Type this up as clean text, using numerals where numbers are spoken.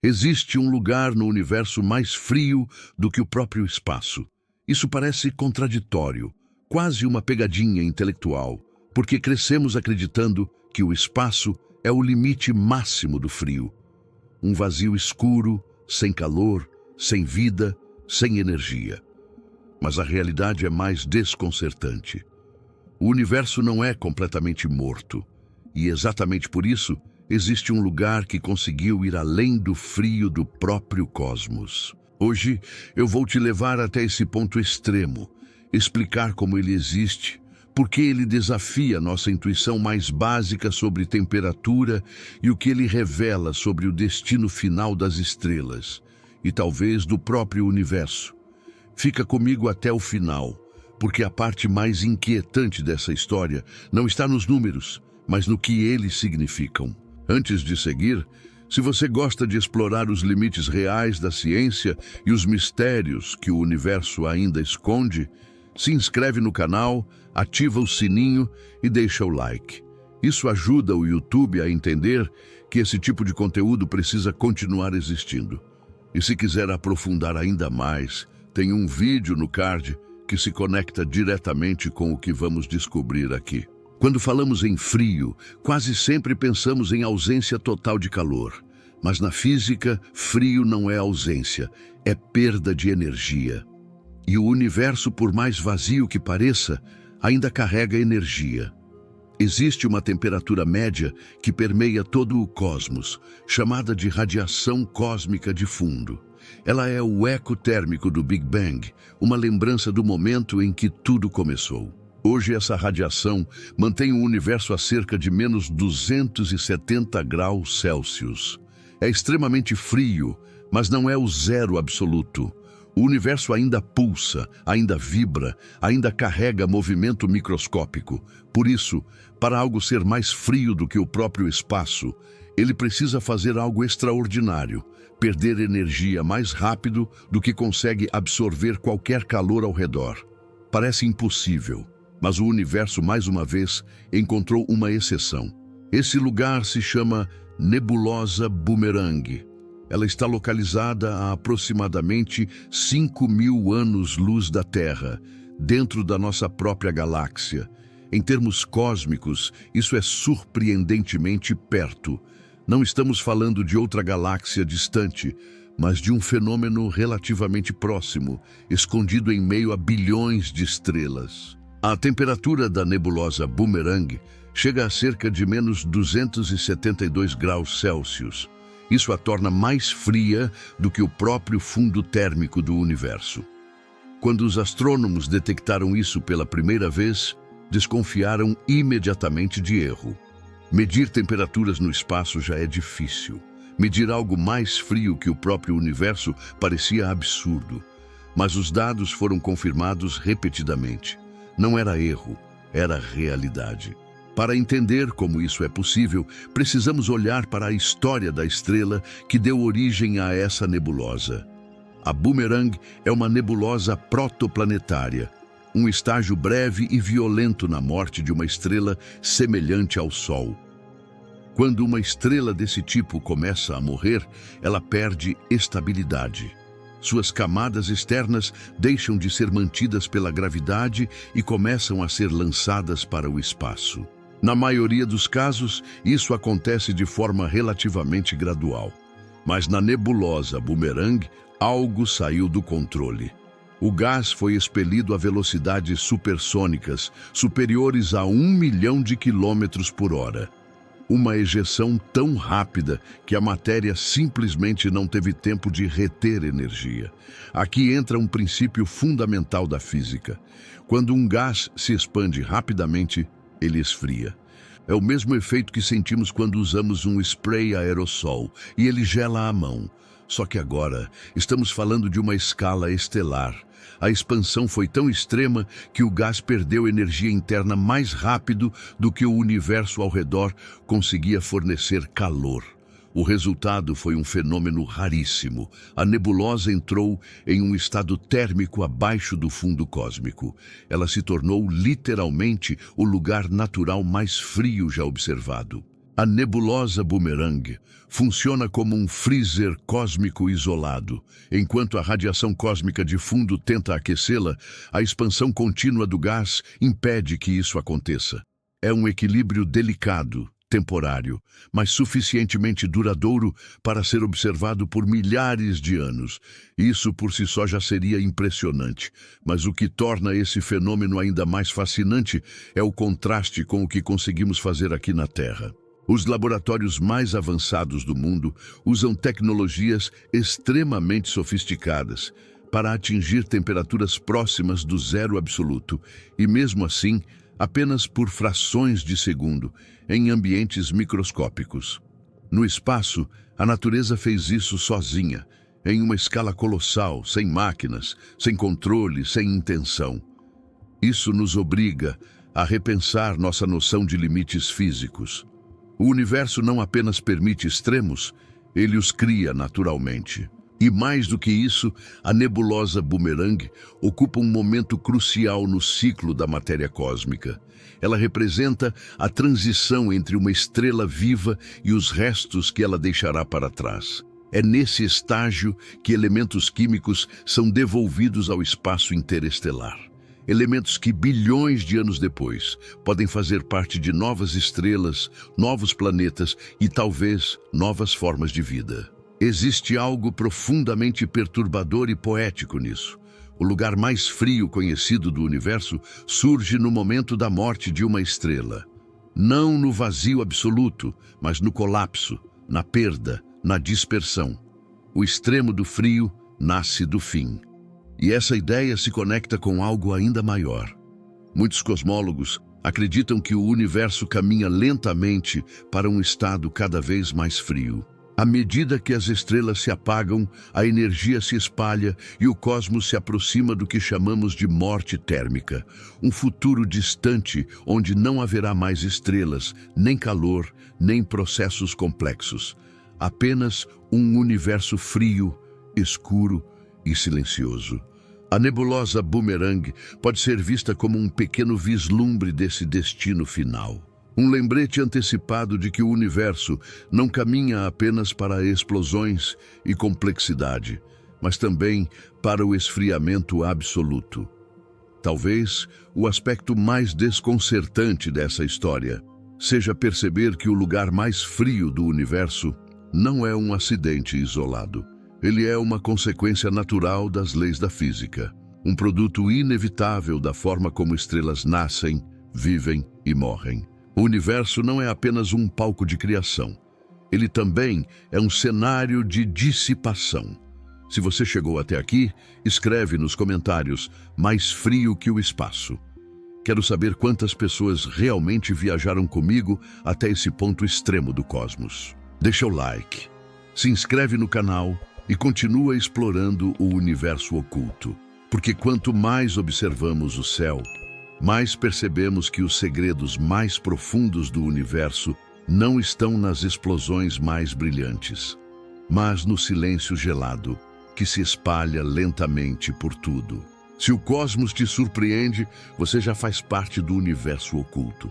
Existe um lugar no universo mais frio do que o próprio espaço. Isso parece contraditório, quase uma pegadinha intelectual, porque crescemos acreditando que o espaço é o limite máximo do frio. Um vazio escuro, sem calor, sem vida, sem energia. Mas a realidade é mais desconcertante. O universo não é completamente morto, e exatamente por isso existe um lugar que conseguiu ir além do frio do próprio cosmos. Hoje eu vou te levar até esse ponto extremo, explicar como ele existe, por que ele desafia nossa intuição mais básica sobre temperatura e o que ele revela sobre o destino final das estrelas, e talvez do próprio universo. Fica comigo até o final, porque a parte mais inquietante dessa história não está nos números, mas no que eles significam. Antes de seguir, se você gosta de explorar os limites reais da ciência e os mistérios que o universo ainda esconde, se inscreve no canal, ativa o sininho e deixa o like. Isso ajuda o YouTube a entender que esse tipo de conteúdo precisa continuar existindo. E se quiser aprofundar ainda mais, tem um vídeo no card que se conecta diretamente com o que vamos descobrir aqui. Quando falamos em frio, quase sempre pensamos em ausência total de calor. Mas na física, frio não é ausência, é perda de energia. E o universo, por mais vazio que pareça, ainda carrega energia. Existe uma temperatura média que permeia todo o cosmos, chamada de radiação cósmica de fundo. Ela é o eco térmico do Big Bang, uma lembrança do momento em que tudo começou. Hoje essa radiação mantém o universo a cerca de menos 270 graus Celsius. É extremamente frio, mas não é o zero absoluto. O universo ainda pulsa, ainda vibra, ainda carrega movimento microscópico. Por isso, para algo ser mais frio do que o próprio espaço, ele precisa fazer algo extraordinário, perder energia mais rápido do que consegue absorver qualquer calor ao redor. Parece impossível, mas o universo, mais uma vez, encontrou uma exceção. Esse lugar se chama Nebulosa Boomerang. Ela está localizada a aproximadamente 5.000 anos-luz da Terra, dentro da nossa própria galáxia. Em termos cósmicos, isso é surpreendentemente perto. Não estamos falando de outra galáxia distante, mas de um fenômeno relativamente próximo, escondido em meio a bilhões de estrelas. A temperatura da nebulosa Boomerang chega a cerca de menos 272 graus Celsius. Isso a torna mais fria do que o próprio fundo térmico do universo. Quando os astrônomos detectaram isso pela primeira vez, desconfiaram imediatamente de erro. Medir temperaturas no espaço já é difícil. Medir algo mais frio que o próprio universo parecia absurdo. Mas os dados foram confirmados repetidamente. Não era erro, era realidade. Para entender como isso é possível, precisamos olhar para a história da estrela que deu origem a essa nebulosa. A Boomerang é uma nebulosa protoplanetária, um estágio breve e violento na morte de uma estrela semelhante ao Sol. Quando uma estrela desse tipo começa a morrer, ela perde estabilidade. Suas camadas externas deixam de ser mantidas pela gravidade e começam a ser lançadas para o espaço. Na maioria dos casos, isso acontece de forma relativamente gradual. Mas na nebulosa Boomerang, algo saiu do controle. O gás foi expelido a velocidades supersônicas, superiores a 1 milhão de quilômetros por hora. Uma ejeção tão rápida que a matéria simplesmente não teve tempo de reter energia. Aqui entra um princípio fundamental da física. Quando um gás se expande rapidamente, ele esfria. É o mesmo efeito que sentimos quando usamos um spray aerossol e ele gela a mão. Só que agora estamos falando de uma escala estelar. A expansão foi tão extrema que o gás perdeu energia interna mais rápido do que o universo ao redor conseguia fornecer calor. O resultado foi um fenômeno raríssimo. A nebulosa entrou em um estado térmico abaixo do fundo cósmico. Ela se tornou literalmente o lugar natural mais frio já observado. A nebulosa Boomerang funciona como um freezer cósmico isolado. Enquanto a radiação cósmica de fundo tenta aquecê-la, a expansão contínua do gás impede que isso aconteça. É um equilíbrio delicado, temporário, mas suficientemente duradouro para ser observado por milhares de anos. Isso por si só já seria impressionante, mas o que torna esse fenômeno ainda mais fascinante é o contraste com o que conseguimos fazer aqui na Terra. Os laboratórios mais avançados do mundo usam tecnologias extremamente sofisticadas para atingir temperaturas próximas do zero absoluto e, mesmo assim, apenas por frações de segundo, em ambientes microscópicos. No espaço, a natureza fez isso sozinha, em uma escala colossal, sem máquinas, sem controle, sem intenção. Isso nos obriga a repensar nossa noção de limites físicos. O universo não apenas permite extremos, ele os cria naturalmente. E mais do que isso, a nebulosa Boomerang ocupa um momento crucial no ciclo da matéria cósmica. Ela representa a transição entre uma estrela viva e os restos que ela deixará para trás. É nesse estágio que elementos químicos são devolvidos ao espaço interestelar. Elementos que, bilhões de anos depois, podem fazer parte de novas estrelas, novos planetas e, talvez, novas formas de vida. Existe algo profundamente perturbador e poético nisso. O lugar mais frio conhecido do universo surge no momento da morte de uma estrela. Não no vazio absoluto, mas no colapso, na perda, na dispersão. O extremo do frio nasce do fim. E essa ideia se conecta com algo ainda maior. Muitos cosmólogos acreditam que o universo caminha lentamente para um estado cada vez mais frio. À medida que as estrelas se apagam, a energia se espalha e o cosmos se aproxima do que chamamos de morte térmica, um futuro distante onde não haverá mais estrelas, nem calor, nem processos complexos. Apenas um universo frio, escuro e silencioso. A nebulosa Boomerang pode ser vista como um pequeno vislumbre desse destino final. Um lembrete antecipado de que o universo não caminha apenas para explosões e complexidade, mas também para o esfriamento absoluto. Talvez o aspecto mais desconcertante dessa história seja perceber que o lugar mais frio do universo não é um acidente isolado. Ele é uma consequência natural das leis da física, um produto inevitável da forma como estrelas nascem, vivem e morrem. O universo não é apenas um palco de criação. Ele também é um cenário de dissipação. Se você chegou até aqui, escreve nos comentários "mais frio que o espaço". Quero saber quantas pessoas realmente viajaram comigo até esse ponto extremo do cosmos. Deixa o like, se inscreve no canal e continua explorando o universo oculto. Porque quanto mais observamos o céu, mais percebemos que os segredos mais profundos do universo não estão nas explosões mais brilhantes, mas no silêncio gelado que se espalha lentamente por tudo. Se o cosmos te surpreende, você já faz parte do universo oculto.